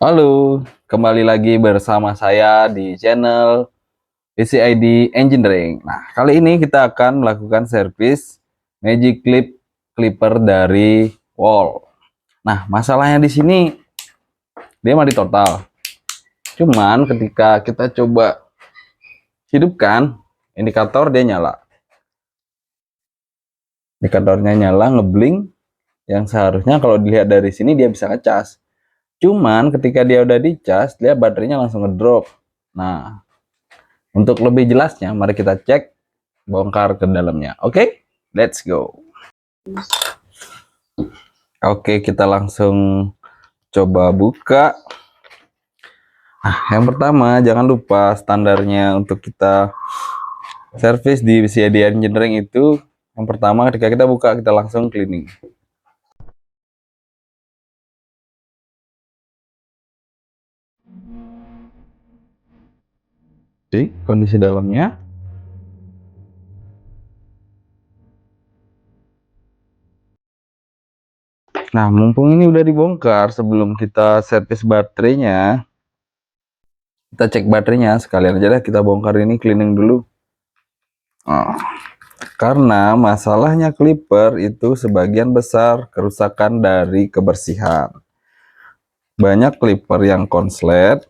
Halo, kembali lagi bersama saya di channel PCID Engineering. Nah, kali ini kita akan melakukan servis Magic Clip Clipper dari Wall. Nah, masalahnya di sini dia mati total. Cuman ketika kita coba hidupkan indikator, dia nyala. Indikatornya nyala, ngeblink, yang seharusnya kalau dilihat dari sini dia bisa ngecas. Cuman ketika dia udah dicas, dia baterainya langsung ngedrop. Nah, untuk lebih jelasnya, mari kita cek, bongkar ke dalamnya. Oke, let's go. Oke, kita langsung coba buka. Nah, yang pertama, jangan lupa standarnya untuk kita servis di PCID Engineering itu, yang pertama ketika kita buka, kita langsung cleaning. Oke, kondisi dalamnya. Nah, mumpung ini udah dibongkar, sebelum kita servis baterainya, kita cek baterainya, sekalian aja deh kita bongkar ini, cleaning dulu. Karena masalahnya clipper itu sebagian besar kerusakan dari kebersihan. Banyak clipper yang konslet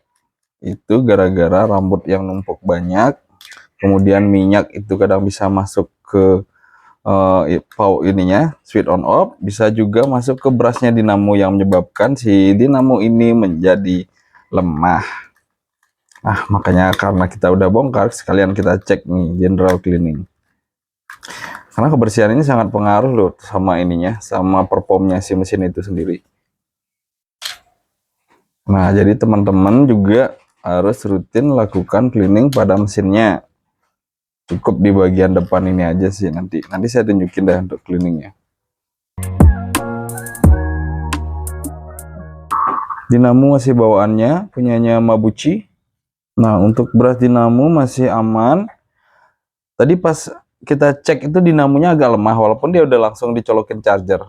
itu gara-gara rambut yang numpuk banyak, kemudian minyak itu kadang bisa masuk ke switch on off, bisa juga masuk ke brusnya dinamo yang menyebabkan si dinamo ini menjadi lemah. Nah, makanya karena kita udah bongkar, sekalian kita cek nih general cleaning. Karena kebersihan ini sangat pengaruh loh sama ininya, sama performnya si mesin itu sendiri. Nah, jadi teman-teman juga harus rutin lakukan cleaning pada mesinnya. Cukup di bagian depan ini aja sih, nanti saya tunjukin deh untuk cleaningnya. Dinamo masih bawaannya punyanya Mabuchi. Nah, untuk brush dinamo masih aman. Tadi pas kita cek itu dinamonya agak lemah, walaupun dia udah langsung dicolokin charger.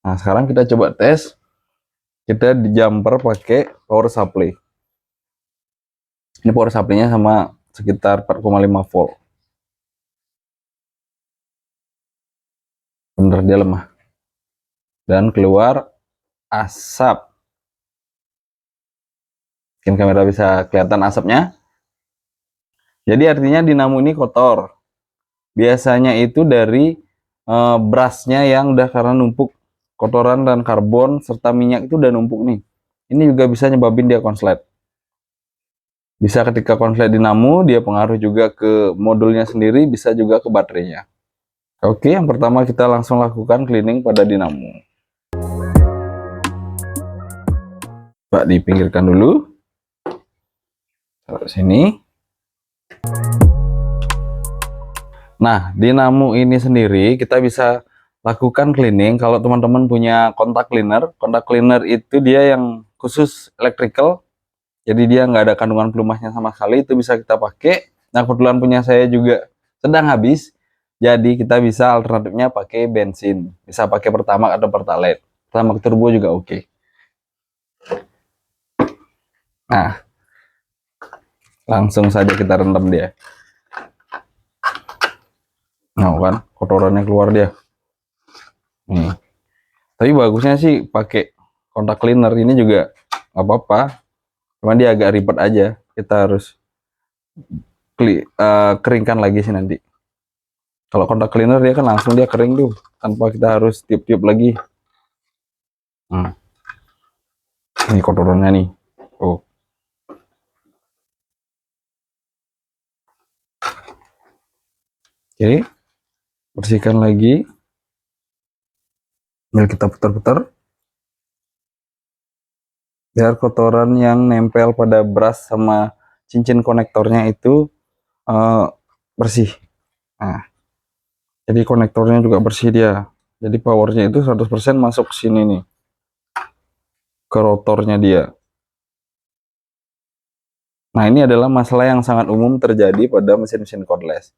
Nah, sekarang kita coba tes. Kita di jumper pakai power supply. Ini power supply-nya sama sekitar 4,5 volt. Bener dia lemah. Dan keluar asap. Mungkin kamera bisa kelihatan asapnya. Jadi artinya dinamo ini kotor. Biasanya itu dari brushnya yang udah karena numpuk kotoran dan karbon serta minyak itu udah numpuk nih. Ini juga bisa nyebabin dia konslet. Bisa ketika konslet dinamo, dia pengaruh juga ke modulnya sendiri, bisa juga ke baterainya. Oke, yang pertama kita langsung lakukan cleaning pada dinamo. Coba dipinggirkan dulu. Taruh sini. Nah, dinamo ini sendiri kita bisa lakukan cleaning kalau teman-teman punya kontak cleaner itu dia yang khusus electrical, jadi dia nggak ada kandungan pelumasnya sama sekali, itu bisa kita pakai. Nah, kebetulan punya saya juga sedang habis, jadi kita bisa alternatifnya pakai bensin, bisa pakai Pertamax atau Pertalite. Pertamax turbo juga oke. Nah, langsung saja kita rendam dia. Nah kan, kotorannya keluar dia. Nih. Tapi bagusnya sih pakai kontak cleaner ini juga apa-apa. Cuman dia agak ribet aja. Kita harus keringkan lagi sih nanti. Kalau kontak cleaner dia kan langsung dia kering tuh, tanpa kita harus tiup-tiup lagi. Ini kotorannya nih. Oh. Oke. Bersihkan lagi. Sambil kita putar-putar. Biar kotoran yang nempel pada brush sama cincin konektornya itu bersih. Nah, jadi konektornya juga bersih dia. Jadi powernya itu 100% masuk ke sini nih. Ke rotornya dia. Nah, ini adalah masalah yang sangat umum terjadi pada mesin-mesin cordless.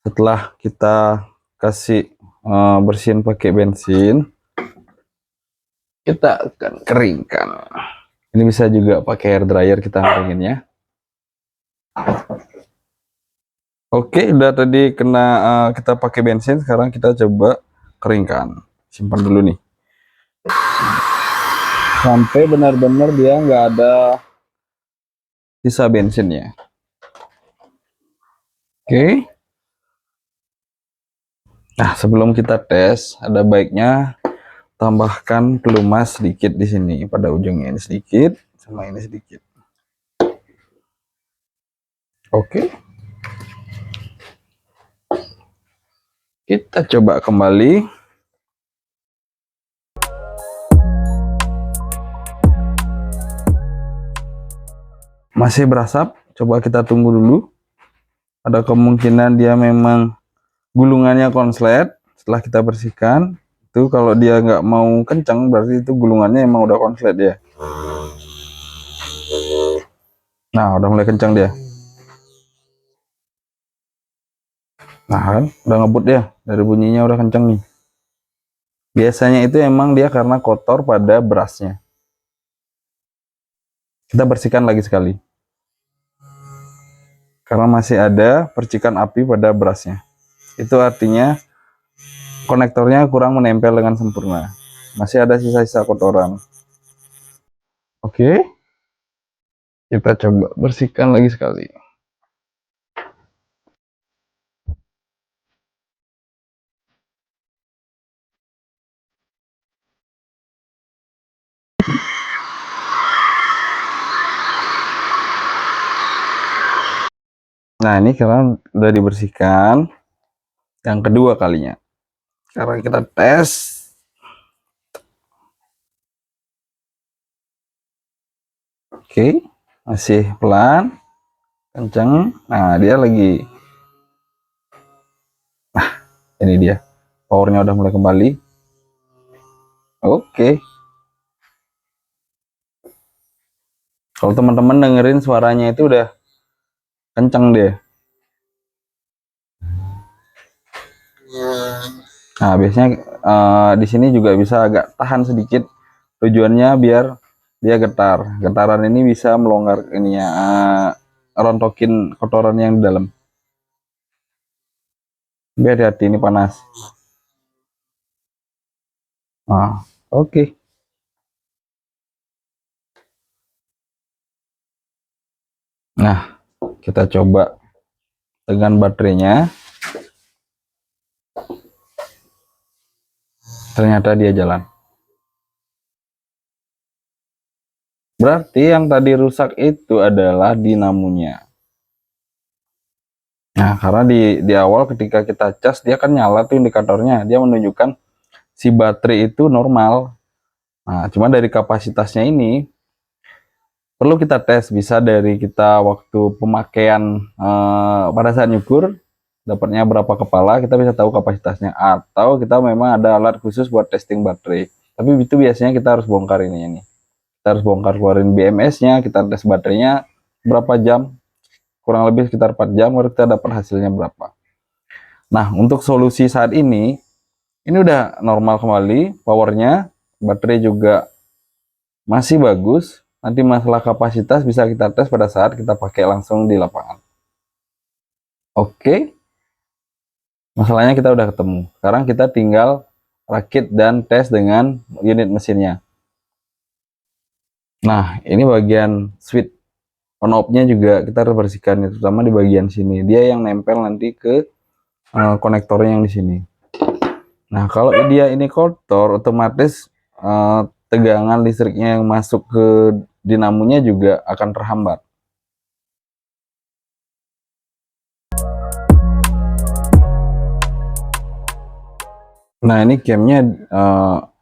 Setelah kita kasih bersihin pakai bensin, kita akan keringkan. Ini bisa juga pakai hair dryer kita keringinnya. Oke, udah tadi kena kita pakai bensin, sekarang kita coba keringkan. Simpan dulu nih. Sampai benar-benar dia nggak ada sisa bensinnya. Oke. Nah, sebelum kita tes, ada baiknya tambahkan pelumas sedikit di sini pada ujungnya, ini sedikit sama ini sedikit. Oke. Kita coba kembali. Masih berasap, coba kita tunggu dulu. Ada kemungkinan dia memang gulungannya konslet. Setelah kita bersihkan, itu kalau dia nggak mau kencang, berarti itu gulungannya emang udah konslet ya. Nah, udah mulai kencang dia. Nah kan, udah ngebut ya, dari bunyinya udah kencang nih. Biasanya itu emang dia karena kotor pada berasnya. Kita bersihkan lagi sekali. Karena masih ada percikan api pada berasnya. Itu artinya konektornya kurang menempel dengan sempurna. Masih ada sisa-sisa kotoran. Oke. Kita coba bersihkan lagi sekali. Nah, ini karena udah dibersihkan yang kedua kalinya. Sekarang kita tes. Oke, masih pelan, kenceng. Nah, dia lagi. Nah, ini dia. Powernya udah mulai kembali. Oke. Kalau teman-teman dengerin suaranya itu udah kenceng deh. Nah, biasanya di sini juga bisa agak tahan sedikit. Tujuannya biar dia getar. Getaran ini bisa melonggar ini ya, rontokin kotoran yang di dalam. Biar hati-hati ini panas. Nah, oke. Nah, kita coba dengan baterainya. Ternyata dia jalan. Berarti yang tadi rusak itu adalah dinamonya. Nah, karena di awal ketika kita cas dia kan nyala tuh indikatornya, dia menunjukkan si baterai itu normal. Nah, cuma dari kapasitasnya ini perlu kita tes, bisa dari kita waktu pemakaian pada saat nyukur dapatnya berapa kepala, kita bisa tahu kapasitasnya, atau kita memang ada alat khusus buat testing baterai. Tapi itu biasanya kita harus bongkar ini. Kita harus bongkar, keluarin BMS-nya, kita tes baterainya berapa jam, kurang lebih sekitar 4 jam baru kita dapat hasilnya berapa. Nah, untuk solusi saat ini udah normal kembali powernya, baterai juga masih bagus. Nanti masalah kapasitas bisa kita tes pada saat kita pakai langsung di lapangan. Oke, masalahnya kita udah ketemu. Sekarang kita tinggal rakit dan tes dengan unit mesinnya. Nah, ini bagian switch on off-nya juga kita harus bersihkan, terutama di bagian sini. Dia yang nempel nanti ke konektornya yang di sini. Nah, kalau dia ini kotor, otomatis tegangan listriknya yang masuk ke dinamonya juga akan terhambat. Nah, ini camnya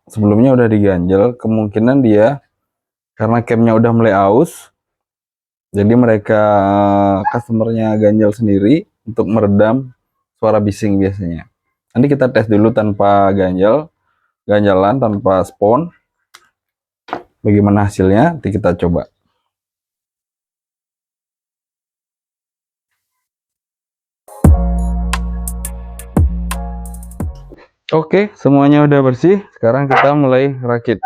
sebelumnya udah diganjel, kemungkinan dia karena camnya udah mulai aus, jadi mereka customernya ganjel sendiri untuk meredam suara bising biasanya. Nanti kita tes dulu tanpa ganjalan tanpa spon, bagaimana hasilnya, nanti kita coba. Oke, semuanya udah bersih. Sekarang kita mulai rakit.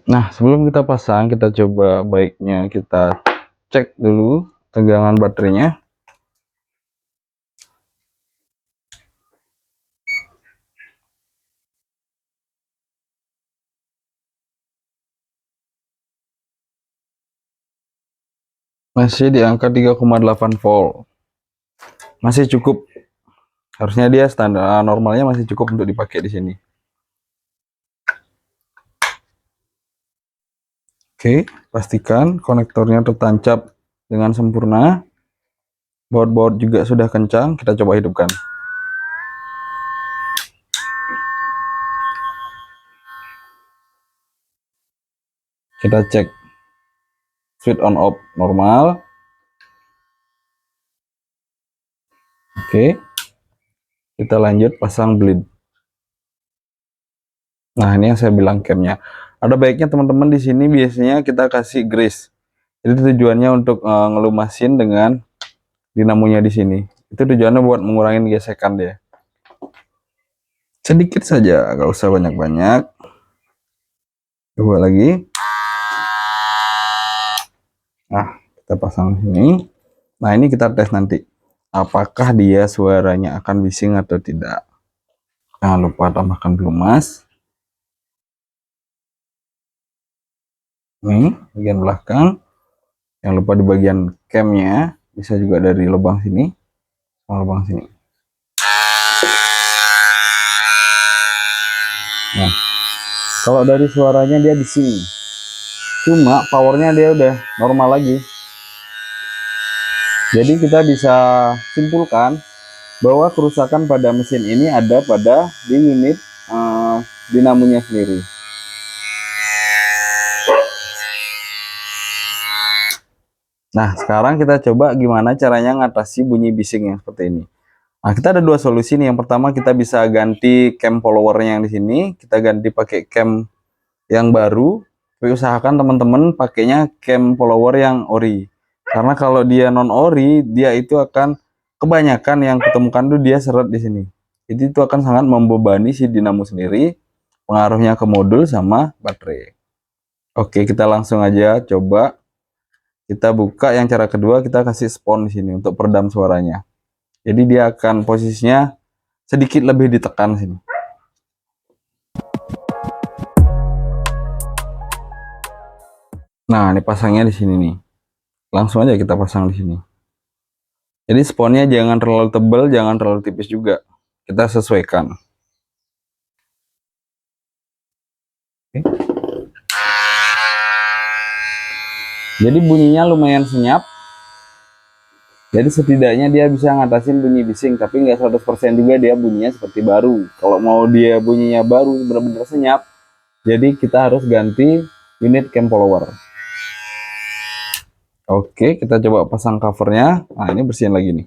Nah, sebelum kita pasang, kita coba baiknya kita cek dulu tegangan baterainya. Masih di angka 3,8 volt. Masih cukup. Harusnya dia standar normalnya masih cukup untuk dipakai di sini. Oke, pastikan konektornya tertancap dengan sempurna. Baut-baut juga sudah kencang, kita coba hidupkan. Kita cek switch on off normal. Oke. Kita lanjut pasang bleed. Nah, ini yang saya bilang camnya. Ada baiknya teman-teman di sini biasanya kita kasih grease. Jadi tujuannya untuk ngelumasin dengan dinamonya di sini. Itu tujuannya buat mengurangi gesekan dia. Sedikit saja, nggak usah banyak-banyak. Coba lagi. Nah, kita pasang sini. Nah, ini kita tes nanti. Apakah dia suaranya akan bising atau tidak. Jangan lupa tambahkan pelumas. Ini bagian belakang. Jangan lupa di bagian camnya. Bisa juga dari lubang sini. Lubang sini. Nah, kalau dari suaranya dia bising. Cuma powernya dia udah normal lagi. Jadi kita bisa simpulkan bahwa kerusakan pada mesin ini ada pada di unit dinamonya sendiri. Nah, sekarang kita coba gimana caranya ngatasi bunyi bising yang seperti ini. Nah, kita ada dua solusi nih. Yang pertama kita bisa ganti cam followernya yang di sini, kita ganti pakai cam yang baru. Tapi usahakan teman-teman pakainya cam follower yang ori. Karena kalau dia non ori, dia itu akan kebanyakan yang ketemukan tuh dia seret di sini. Jadi itu akan sangat membebani si dinamo sendiri, pengaruhnya ke modul sama baterai. Oke, kita langsung aja coba. Kita buka yang cara kedua, kita kasih spon di sini untuk peredam suaranya. Jadi dia akan posisinya sedikit lebih ditekan sini. Nah, ini pasangnya di sini nih. Langsung aja kita pasang di sini. Jadi sponnya jangan terlalu tebal, jangan terlalu tipis juga. Kita sesuaikan. Oke. Jadi bunyinya lumayan senyap. Jadi setidaknya dia bisa ngatasin bunyi bising, tapi nggak 100% juga dia bunyinya seperti baru. Kalau mau dia bunyinya baru benar-benar senyap, jadi kita harus ganti unit cam follower. Oke, kita coba pasang covernya. Nah, ini bersihin lagi nih.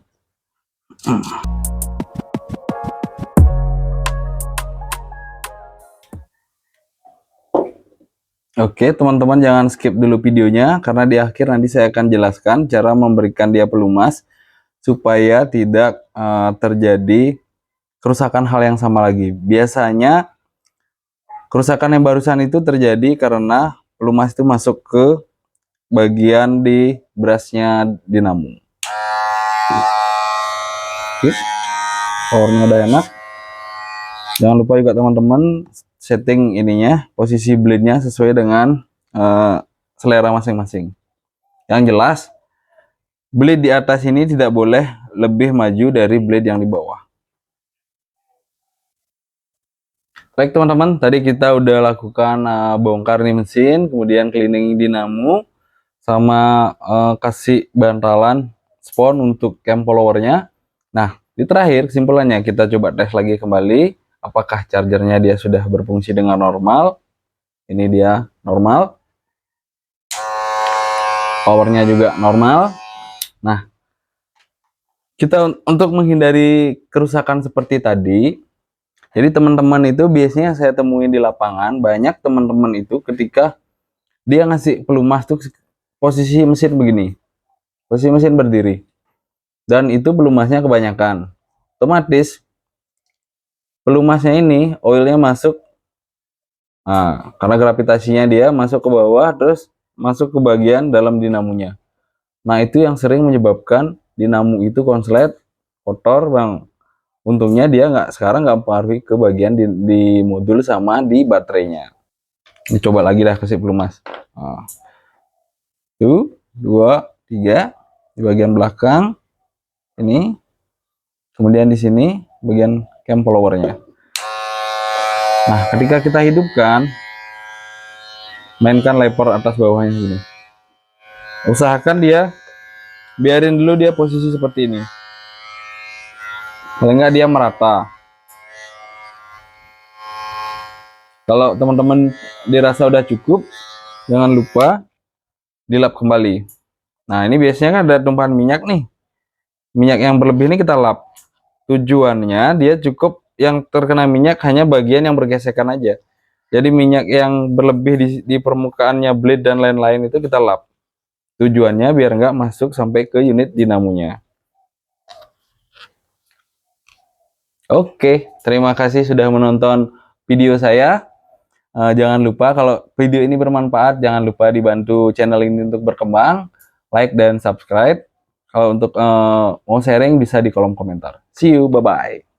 Oke, teman-teman jangan skip dulu videonya, karena di akhir nanti saya akan jelaskan cara memberikan dia pelumas supaya tidak terjadi kerusakan hal yang sama lagi. Biasanya kerusakan yang barusan itu terjadi karena pelumas itu masuk ke bagian di brushnya dinamo. Oke, powernya udah enak. Jangan lupa juga teman-teman setting ininya, posisi blade-nya sesuai dengan selera masing-masing. Yang jelas, blade di atas ini tidak boleh lebih maju dari blade yang di bawah. Baik teman-teman, tadi kita udah lakukan bongkar nih mesin, kemudian cleaning dinamo, sama kasih bantalan spon untuk cam followernya. Nah, di terakhir kesimpulannya kita coba tes lagi kembali apakah chargernya dia sudah berfungsi dengan normal. Ini dia normal, powernya juga normal. Nah, kita untuk menghindari kerusakan seperti tadi, jadi teman-teman itu biasanya saya temuin di lapangan, banyak teman-teman itu ketika dia ngasih pelumas tuh posisi mesin begini, posisi mesin berdiri, dan itu pelumasnya kebanyakan, otomatis pelumasnya ini oilnya masuk Nah, karena gravitasinya dia masuk ke bawah, terus masuk ke bagian dalam dinamonya. Nah, itu yang sering menyebabkan dinamo itu konslet, kotor, Bang. Untungnya dia sekarang nggak mempengaruhi ke bagian di modul sama di baterainya. Dicoba lagi dah kasih pelumas. Nah, 1, 2, 3 di bagian belakang ini, kemudian di sini bagian cam followernya. Nah, ketika kita hidupkan, mainkan lever atas bawahnya sini. Usahakan dia biarin dulu dia posisi seperti ini. Paling nggak dia merata. Kalau teman-teman dirasa udah cukup, jangan lupa dilap kembali. Nah, ini biasanya kan ada tumpahan minyak nih. Minyak yang berlebih ini kita lap. Tujuannya dia cukup yang terkena minyak hanya bagian yang bergesekan aja. Jadi minyak yang berlebih di permukaannya blade dan lain-lain itu kita lap. Tujuannya biar nggak masuk sampai ke unit dinamonya. Oke, terima kasih sudah menonton video saya. Jangan lupa kalau video ini bermanfaat, jangan lupa dibantu channel ini untuk berkembang, like dan subscribe. Kalau untuk mau sharing bisa di kolom komentar. See you, bye-bye.